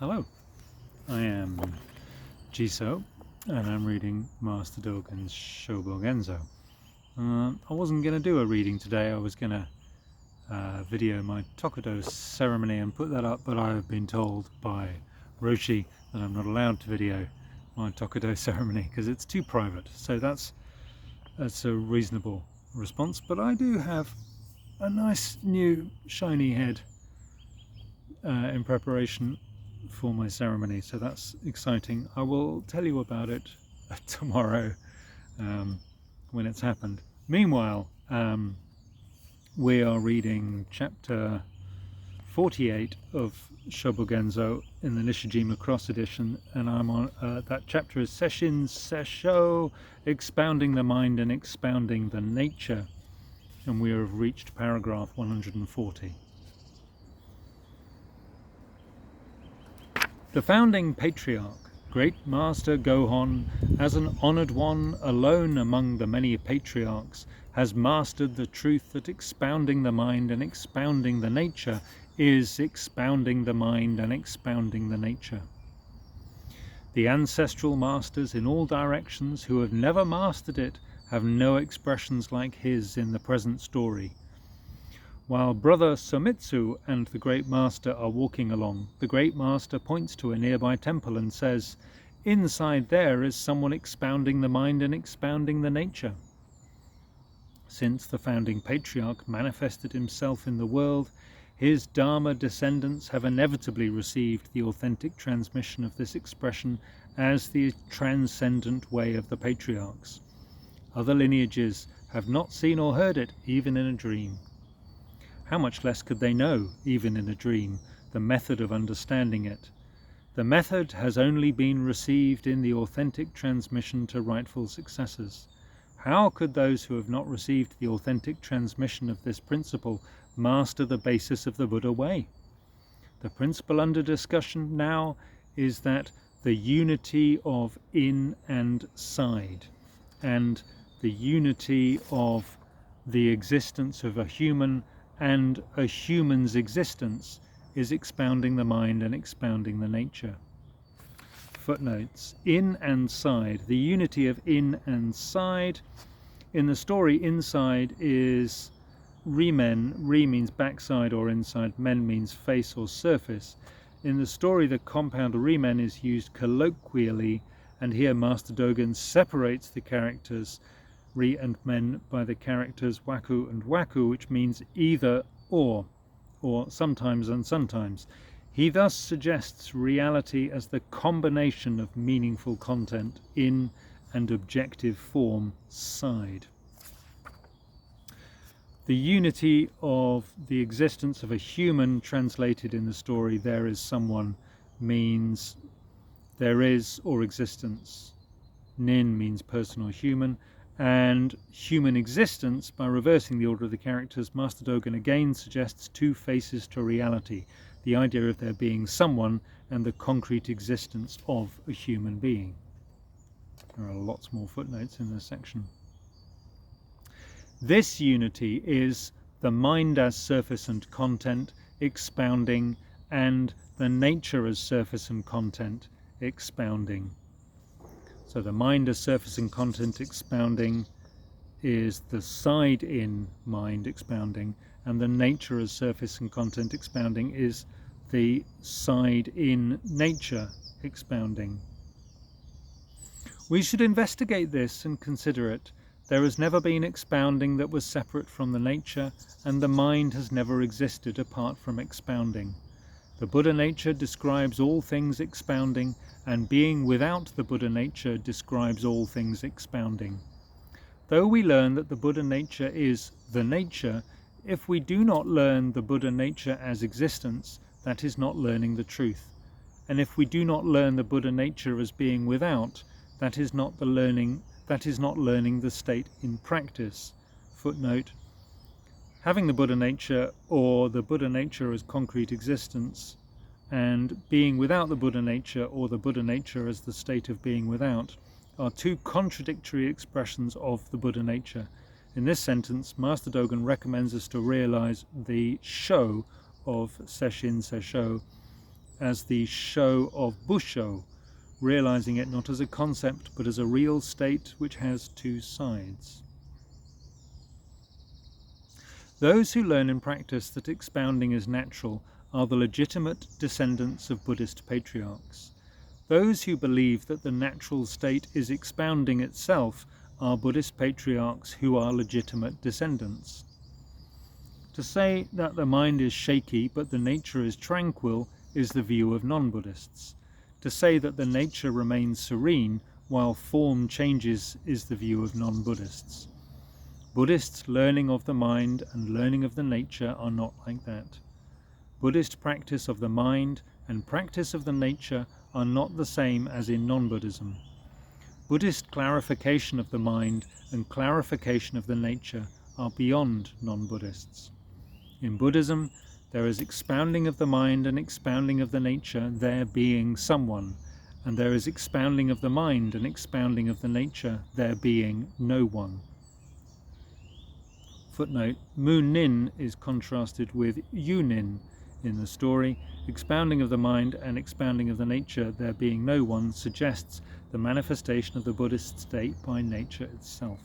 Hello, I am Jiso, and I'm reading Master Dōgen's Shōbōgenzō. I wasn't going to do a reading today. I was going to video my Tokudo ceremony and put that up, but I've been told by Roshi that I'm not allowed to video my Tokudo ceremony because it's too private. So that's a reasonable response. But I do have a nice new shiny head in preparation for my ceremony, so that's exciting. I will tell you about it tomorrow when it's happened. Meanwhile, we are reading chapter 48 of Shōbōgenzō in the Nishijima Cross edition, and I'm on that chapter is Sesshin-sessho, Expounding the Mind and Expounding the Nature, and we have reached paragraph 140. The founding patriarch, great master Gohon, as an honored one alone among the many patriarchs, has mastered the truth that expounding the mind and expounding the nature is expounding the mind and expounding the nature. The ancestral masters in all directions who have never mastered it have no expressions like his in the present story. While Brother Somitsu and the Great Master are walking along, the Great Master points to a nearby temple and says, "Inside there is someone expounding the mind and expounding the nature." Since the founding patriarch manifested himself in the world, his Dharma descendants have inevitably received the authentic transmission of this expression as the transcendent way of the patriarchs. Other lineages have not seen or heard it, even in a dream. How much less could they know, even in a dream, the method of understanding it? The method has only been received in the authentic transmission to rightful successors. How could those who have not received the authentic transmission of this principle master the basis of the Buddha way? The principle under discussion now is that the unity of in and side, and the unity of the existence of a human and a human's existence is expounding the mind and expounding the nature. Footnotes: in and side, the unity of in and side. In the story, inside is re-men. Re means backside or inside, men means face or surface. In the story, the compound re-men is used colloquially, and here Master Dōgen separates the characters Re and men by the characters Waku and Waku, which means either or sometimes and sometimes. He thus suggests reality as the combination of meaningful content in and objective form side. The unity of the existence of a human, translated in the story there is someone, means there is or existence. Nin means person or human, and human existence. By reversing the order of the characters, Master Dōgen again suggests two faces to reality, the idea of there being someone and the concrete existence of a human being. There are lots more footnotes in this section. This unity is the mind as surface and content, expounding, and the nature as surface and content, expounding. So the mind as surface and content expounding is the side in mind expounding, and the nature as surface and content expounding is the side in nature expounding. We should investigate this and consider it. There has never been expounding that was separate from the nature, and the mind has never existed apart from expounding. The Buddha nature describes all things expounding, and being without the Buddha nature describes all things expounding. Though we learn that the Buddha nature is the nature, if we do not learn the Buddha nature as existence, that is not learning the truth. And if we do not learn the Buddha nature as being without, that is not learning the state in practice. Footnote: having the Buddha nature or the Buddha nature as concrete existence, and being without the Buddha nature or the Buddha nature as the state of being without, are two contradictory expressions of the Buddha nature. In this sentence, Master Dōgen recommends us to realize the Sho of Sesshin-sessho as the Sho of Busho, realizing it not as a concept but as a real state which has two sides. Those who learn and practice that expounding is natural are the legitimate descendants of Buddhist patriarchs. Those who believe that the natural state is expounding itself are Buddhist patriarchs who are legitimate descendants. To say that the mind is shaky but the nature is tranquil is the view of non-Buddhists. To say that the nature remains serene while form changes is the view of non-Buddhists. Buddhists' learning of the mind and learning of the nature are not like that. Buddhist practice of the mind and practice of the nature are not the same as in non-Buddhism. Buddhist clarification of the mind and clarification of the nature are beyond non-Buddhists. In Buddhism, there is expounding of the mind and expounding of the nature, there being someone, and there is expounding of the mind and expounding of the nature, there being no one. Footnote: Mu-nin is contrasted with Yu-nin in the story. Expounding of the mind and expounding of the nature, there being no one, suggests the manifestation of the Buddhist state by nature itself.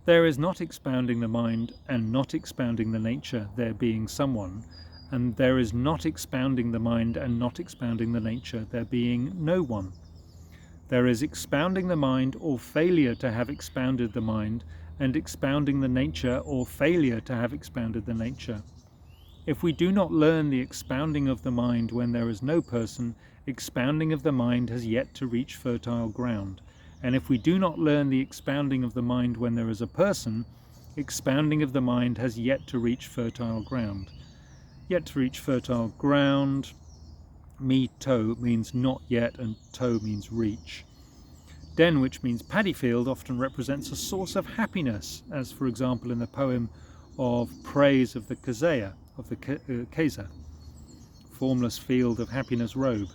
There is not expounding the mind and not expounding the nature, there being someone, and there is not expounding the mind and not expounding the nature, there being no one. There is expounding the mind or failure to have expounded the mind, and expounding the nature or failure to have expounded the nature. If we do not learn the expounding of the mind when there is no person, expounding of the mind has yet to reach fertile ground. And if we do not learn the expounding of the mind when there is a person, expounding of the mind has yet to reach fertile ground. Yet to reach fertile ground, mi-to means not yet, and to means reach. Den, which means paddy field, often represents a source of happiness, as for example in the poem of praise of the Kaseya, of the Kesa, formless field of happiness robe.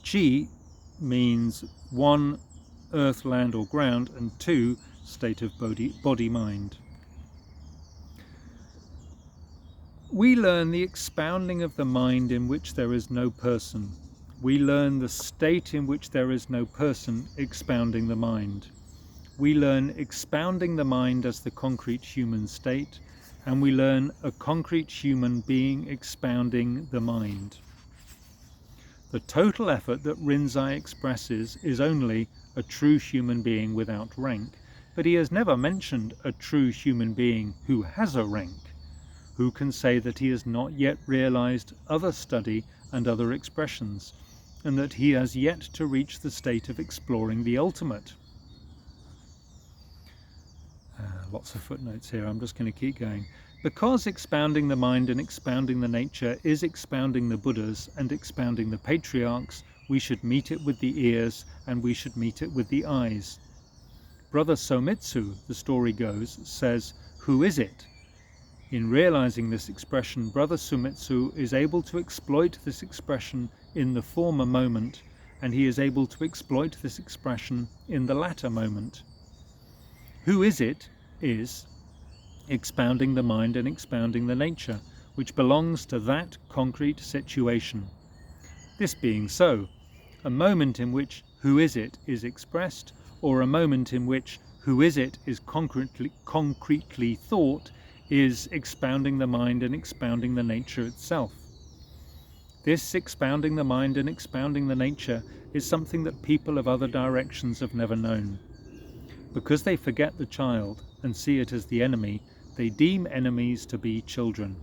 Chi means one, earth, land or ground, and two, state of body mind. We learn the expounding of the mind in which there is no person. We learn the state in which there is no person, expounding the mind. We learn expounding the mind as the concrete human state, and we learn a concrete human being expounding the mind. The total effort that Rinzai expresses is only a true human being without rank, but he has never mentioned a true human being who has a rank, who can say that he has not yet realized other study and other expressions, and that he has yet to reach the state of exploring the ultimate. Lots of footnotes here, I'm just going to keep going. Because expounding the mind and expounding the nature is expounding the Buddhas and expounding the patriarchs, we should meet it with the ears and we should meet it with the eyes. Brother Somitsu, the story goes, says, "Who is it?" In realizing this expression, Brother Sumitsu is able to exploit this expression in the former moment, and he is able to exploit this expression in the latter moment. Who is it is expounding the mind and expounding the nature, which belongs to that concrete situation. This being so, a moment in which who is it is expressed, or a moment in which who is it is concretely thought, is expounding the mind and expounding the nature itself. This expounding the mind and expounding the nature is something that people of other directions have never known. Because they forget the child and see it as the enemy, they deem enemies to be children.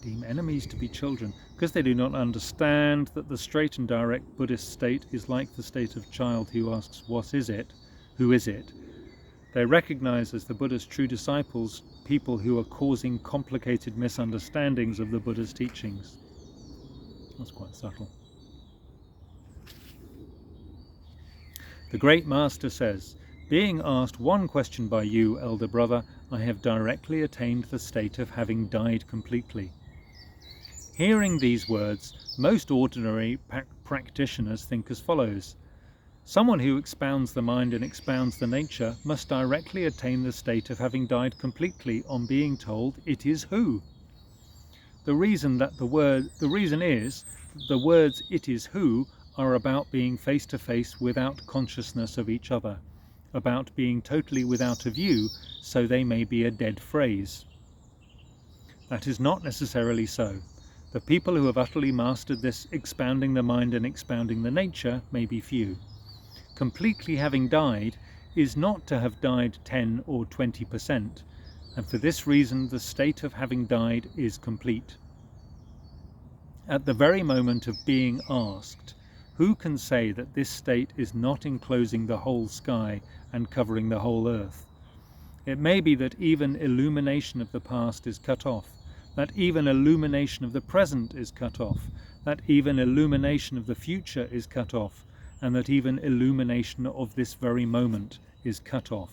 They deem enemies to be children because they do not understand that the straight and direct Buddhist state is like the state of child who asks, "What is it? Who is it?" They recognize as the Buddha's true disciples people who are causing complicated misunderstandings of the Buddha's teachings. That's quite subtle. The great master says, "Being asked one question by you, elder brother, I have directly attained the state of having died completely." Hearing these words, most ordinary practitioners think as follows: someone who expounds the mind and expounds the nature must directly attain the state of having died completely on being told it is who. The reason is the words "it is who" are about being face to face without consciousness of each other, about being totally without a view, so they may be a dead phrase. That is not necessarily so. The people who have utterly mastered this expounding the mind and expounding the nature may be few. Completely having died is not to have died 10 or 20%, and for this reason the state of having died is complete. At the very moment of being asked, who can say that this state is not enclosing the whole sky and covering the whole earth? It may be that even illumination of the past is cut off, that even illumination of the present is cut off, that even illumination of the future is cut off, and that even illumination of this very moment is cut off.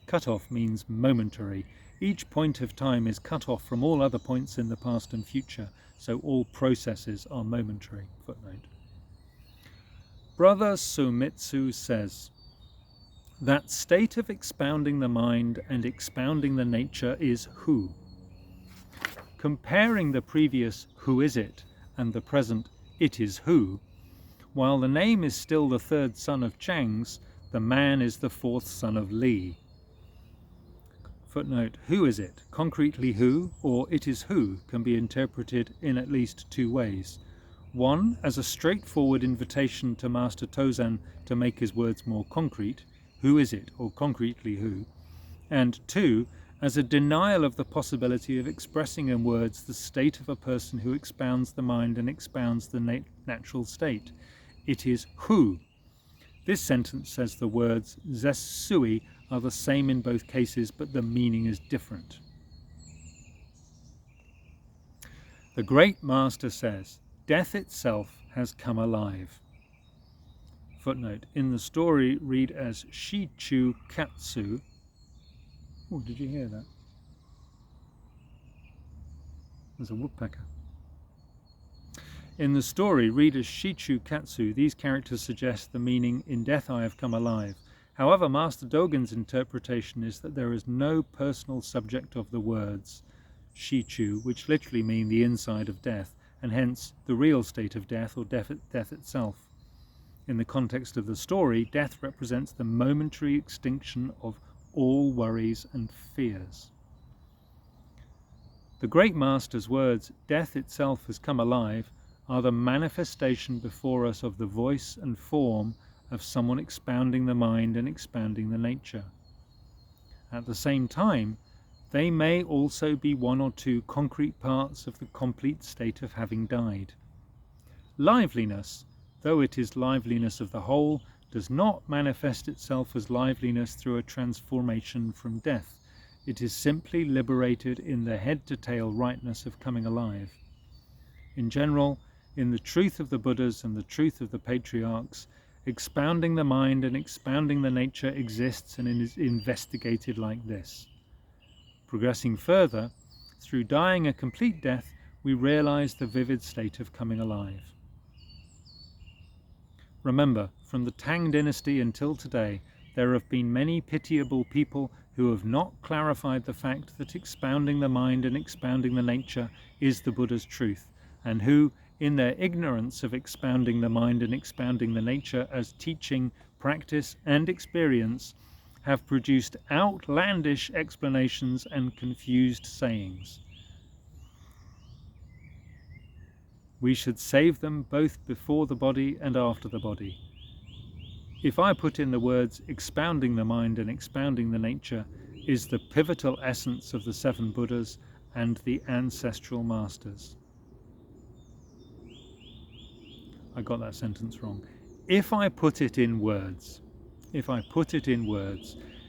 Cut off means momentary. Each point of time is cut off from all other points in the past and future, so all processes are momentary. Footnote. Brother Sumitsu says, that state of expounding the mind and expounding the nature is who. Comparing the previous who is it and the present it is who, while the name is still the third son of Chang's, the man is the fourth son of Li. Footnote, who is it? Concretely who, or it is who, can be interpreted in at least two ways. One, as a straightforward invitation to Master Tōzen to make his words more concrete, who is it, or concretely who? And two, as a denial of the possibility of expressing in words the state of a person who expounds the mind and expounds the natural state. It is who. This sentence says the words zessui are the same in both cases, but the meaning is different. The great master says, death itself has come alive. Footnote, in the story read as Shichu Katsu. Oh, did you hear that? There's a woodpecker. In the story read as Shichu Katsu, these characters suggest the meaning, in death I have come alive. However, Master Dōgen's interpretation is that there is no personal subject of the words Shichu, which literally mean the inside of death, and hence the real state of death, or death itself. In the context of the story, death represents the momentary extinction of all worries and fears. The great master's words, death itself has come alive, are the manifestation before us of the voice and form of someone expounding the mind and expounding the nature. At the same time, they may also be one or two concrete parts of the complete state of having died. Liveliness, though it is liveliness of the whole, does not manifest itself as liveliness through a transformation from death. It is simply liberated in the head-to-tail rightness of coming alive. In general, in the truth of the Buddhas and the truth of the patriarchs, expounding the mind and expounding the nature exists and is investigated like this. Progressing further, through dying a complete death, we realize the vivid state of coming alive. Remember, from the Tang dynasty until today, there have been many pitiable people who have not clarified the fact that expounding the mind and expounding the nature is the Buddha's truth, and who, in their ignorance of expounding the mind and expounding the nature as teaching, practice, and experience, have produced outlandish explanations and confused sayings. We should save them both before the body and after the body. If I put in the words expounding the mind and expounding the nature is the pivotal essence of the seven Buddhas and the ancestral masters. I got that sentence wrong. If I put it in words,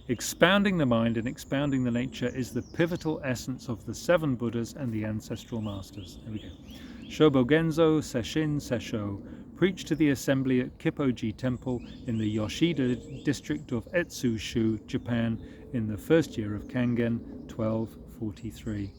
expounding the mind and expounding the nature is the pivotal essence of the seven Buddhas and the ancestral masters. There we go. Shōbōgenzō Sesshin-sessho preached to the assembly at Kippoji Temple in the Yoshida district of Etsushu, Japan, in the first year of Kangen, 1243.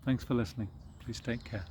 Thanks for listening. Please take care.